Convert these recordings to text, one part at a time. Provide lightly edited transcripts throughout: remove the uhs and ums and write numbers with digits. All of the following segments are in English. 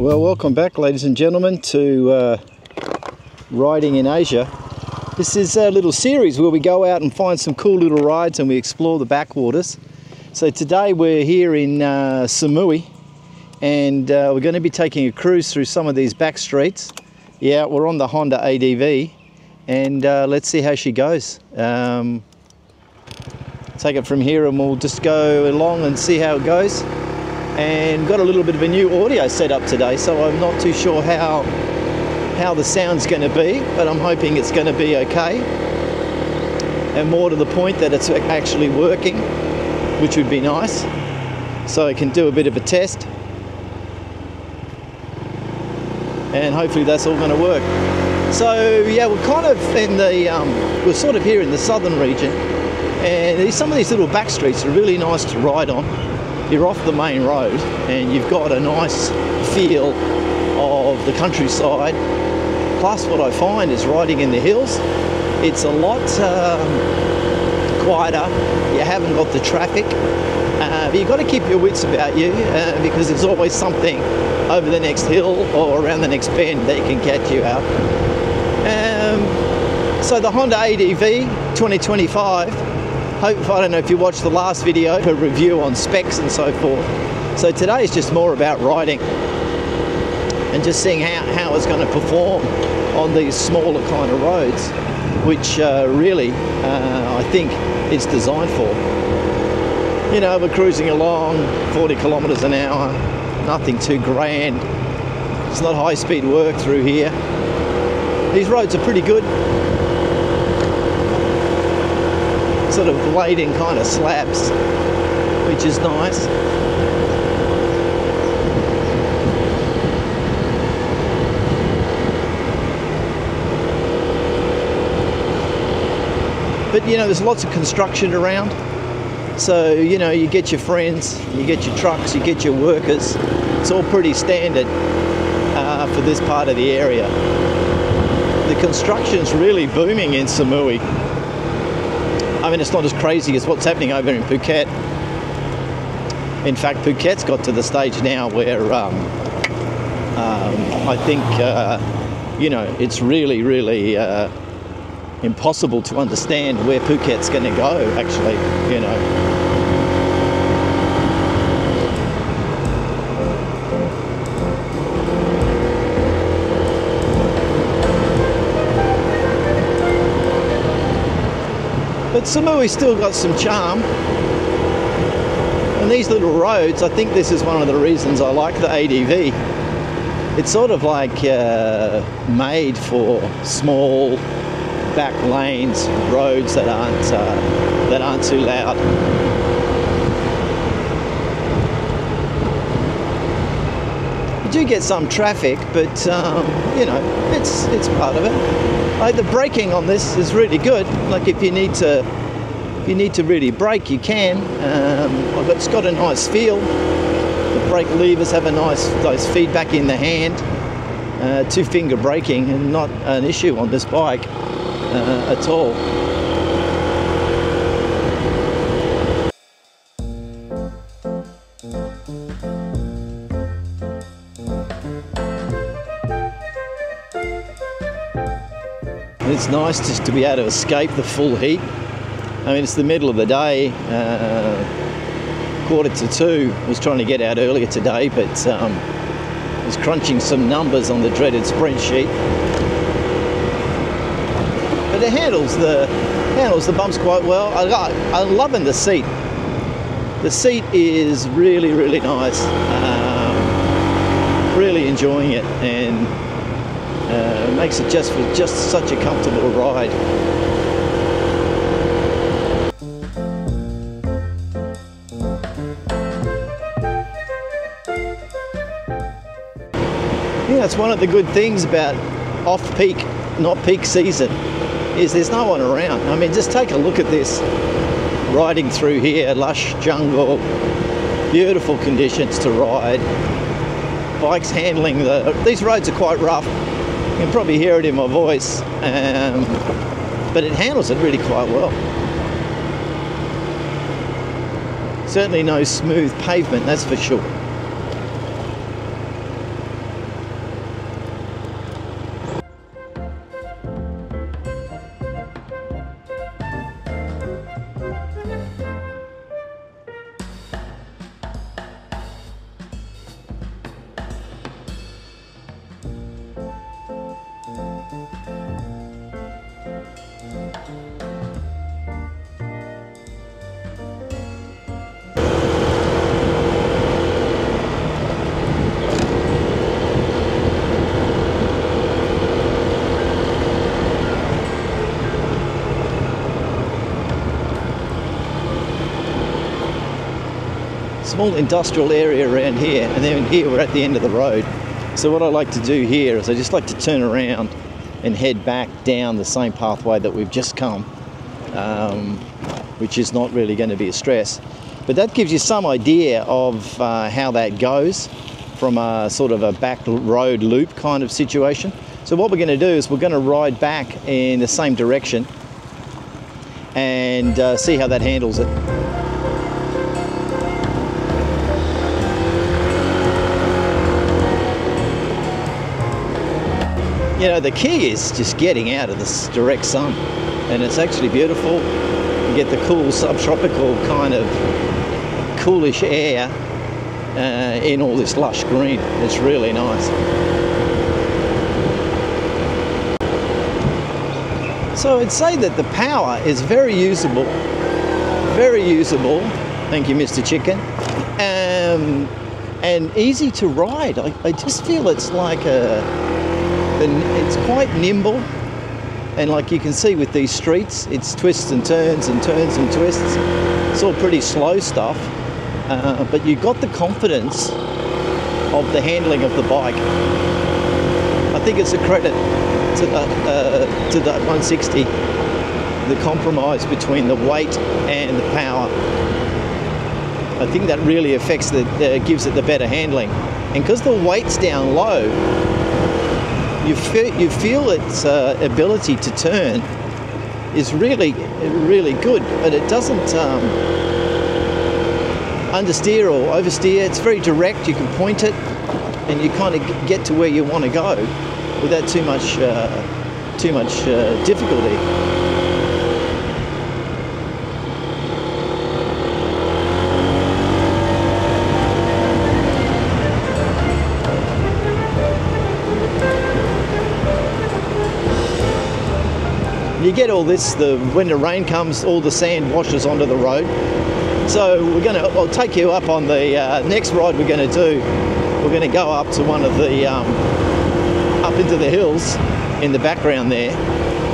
Well, welcome back, ladies and gentlemen, to Riding in Asia. This is a little series where we go out and find some cool little rides and we explore the backwaters. So today we're here in Samui, and we're going to be taking a cruise through some of these back streets. Yeah, we're on the Honda ADV, and let's see how she goes. Take it from here and we'll just go along and see how it goes. And got a little bit of a new audio set up today, so I'm not too sure how the sound's going to be, but I'm hoping it's going to be okay, and more to the point that it's actually working, which would be nice, so I can do a bit of a test, and hopefully that's all going to work. So yeah, we're kind of in the we're sort of here in the southern region, and some of these little back streets are really nice to ride on. You're off the main road and you've got a nice feel of the countryside. Plus what I find is riding in the hills, it's a lot quieter. You haven't got the traffic, but you've got to keep your wits about you because there's always something over the next hill or around the next bend that can catch you out. So the Honda ADV 2025, I don't know if you watched the last video, a review on specs and so forth. So today is just more about riding and just seeing how it's going to perform on these smaller kind of roads, which really I think it's designed for. You know, we're cruising along 40 kilometers an hour, nothing too grand. It's not high-speed work through here. These roads are pretty good. Sort of laid in kind of slabs, which is nice. But you know, there's lots of construction around, so you know, you get your friends, you get your trucks, you get your workers. It's all pretty standard for this part of the area. The construction's really booming in Samui. I mean, it's not as crazy as what's happening over in Phuket. In fact, Phuket's got to the stage now where I think, you know, it's really impossible to understand where Phuket's going to go, actually, you know. But Samui's still got some charm, and these little roads, I think this is one of the reasons I like the ADV. It's sort of like made for small back lanes, roads that aren't too loud. You do get some traffic, but you know, it's part of it. Like the braking on this is really good. Like if you need to really brake, you can. It's got a nice feel. The brake levers have a nice feedback in the hand. Two-finger braking, and not an issue on this bike at all. It's nice just to be able to escape the full heat. I mean, it's the middle of the day, 1:45. I was trying to get out earlier today, but I was crunching some numbers on the dreaded sprint sheet. But it handles the bumps quite well. I'm loving the seat. The seat is really nice. Really enjoying it, and makes it just such a comfortable ride. Yeah, that's one of the good things about off-peak, not peak season, is there's no one around. I mean, just take a look at this, riding through here, lush jungle, beautiful conditions to ride. Bikes handling these roads are quite rough. You can probably hear it in my voice, but it handles it really quite well. Certainly no smooth pavement, that's for sure. small industrial area around here, and then here we're at the end of the road. So what I like to do here is I just like to turn around and head back down the same pathway that we've just come, which is not really going to be a stress. But that gives you some idea of how that goes from a sort of a back road loop kind of situation. So what we're going to do is we're going to ride back in the same direction and see how that handles it. You know, the key is just getting out of this direct sun, and it's actually beautiful. You get the cool subtropical kind of coolish air in all this lush green. It's really nice. So I'd say that the power is very usable. Thank you, Mr. Chicken. And easy to ride. I just feel it's like it's quite nimble, and like you can see with these streets, it's twists and turns and turns and twists. It's all pretty slow stuff, but you got the confidence of the handling of the bike. I think it's a credit to that 160, the compromise between the weight and the power. I think that really affects gives it the better handling, and because the weight's down low, you feel its ability to turn is really good, but it doesn't understeer or oversteer. It's very direct. You can point it, and you kind of get to where you want to go without too much difficulty. You get all this, when the rain comes, all the sand washes onto the road. So I'll take you up on the next ride we're going to do. We're going to go up to one of the, up into the hills in the background there,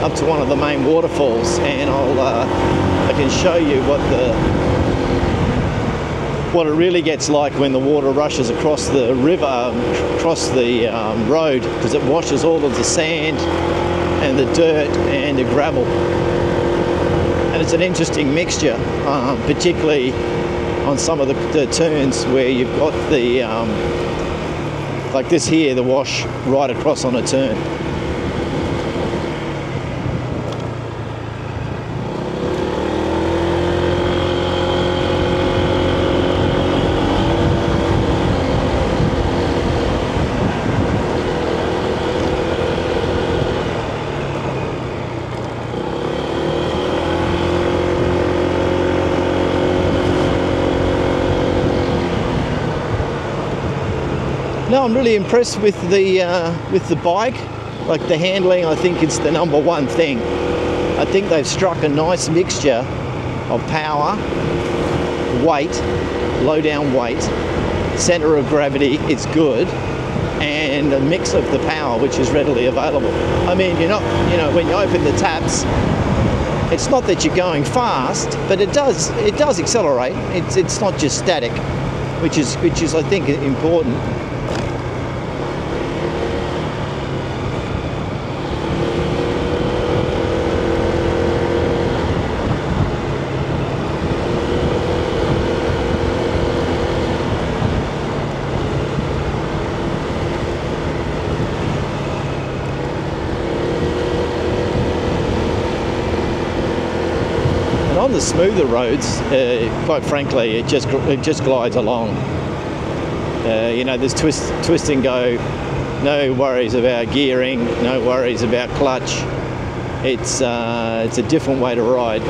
up to one of the main waterfalls, and I can show you what it really gets like when the water rushes across the river, across the road, because it washes all of the sand and the dirt and the gravel, and it's an interesting mixture, particularly on some of the turns where you've got the like this here, the wash right across on a turn. No, I'm really impressed with the bike. Like the handling, I think it's the number one thing. I think they've struck a nice mixture of power, weight, low down weight, center of gravity, it's good, and a mix of the power which is readily available. I mean, you're not, when you open the taps, it's not that you're going fast, but it does accelerate. It's not just static, which is I think important. On the smoother roads, quite frankly, it just glides along. There's twist and go, no worries about gearing, no worries about clutch. It's a different way to ride.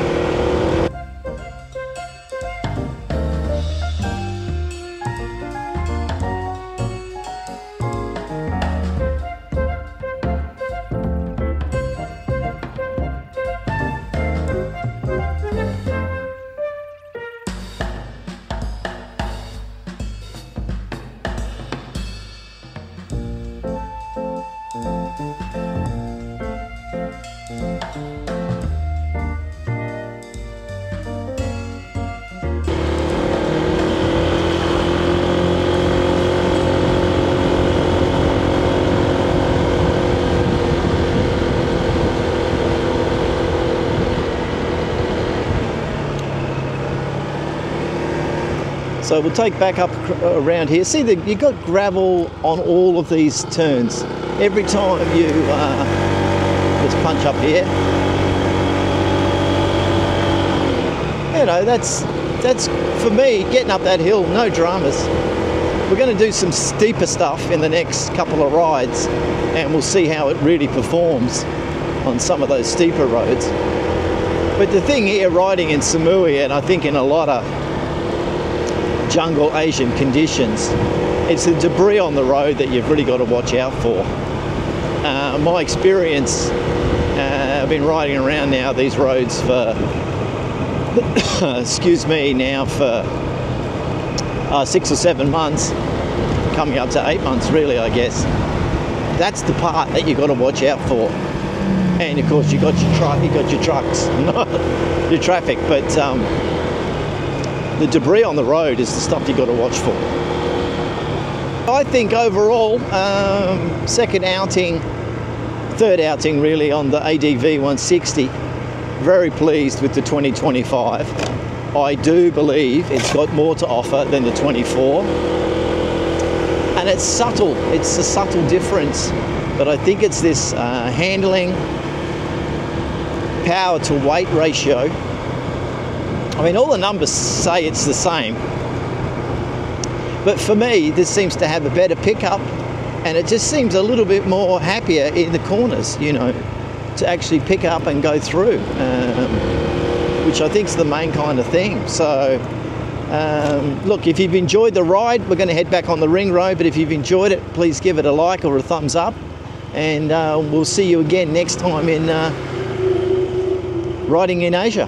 So we'll take back up around here. See, you've got gravel on all of these turns. Every time you, let's punch up here. You know, that's for me, getting up that hill, no dramas. We're going to do some steeper stuff in the next couple of rides, and we'll see how it really performs on some of those steeper roads. But the thing here, riding in Samui, and I think in a lot of jungle Asian conditions, it's the debris on the road that you've really got to watch out for. My experience, I've been riding around now these roads for excuse me, now for 6 or 7 months, coming up to 8 months really, I guess. That's the part that you've got to watch out for. And of course you got your truck, you got your trucks, your traffic, but the debris on the road is the stuff you've got to watch for. I think overall, second outing, third outing really on the ADV160, very pleased with the 2025. I do believe it's got more to offer than the 24. And it's subtle, it's a subtle difference, but I think it's this handling, power to weight ratio. I mean, all the numbers say it's the same, but for me, this seems to have a better pickup, and it just seems a little bit more happier in the corners, you know, to actually pick up and go through, which I think is the main kind of thing. So, look, if you've enjoyed the ride, we're going to head back on the ring road, but if you've enjoyed it, please give it a like or a thumbs up, and we'll see you again next time in Riding in Asia.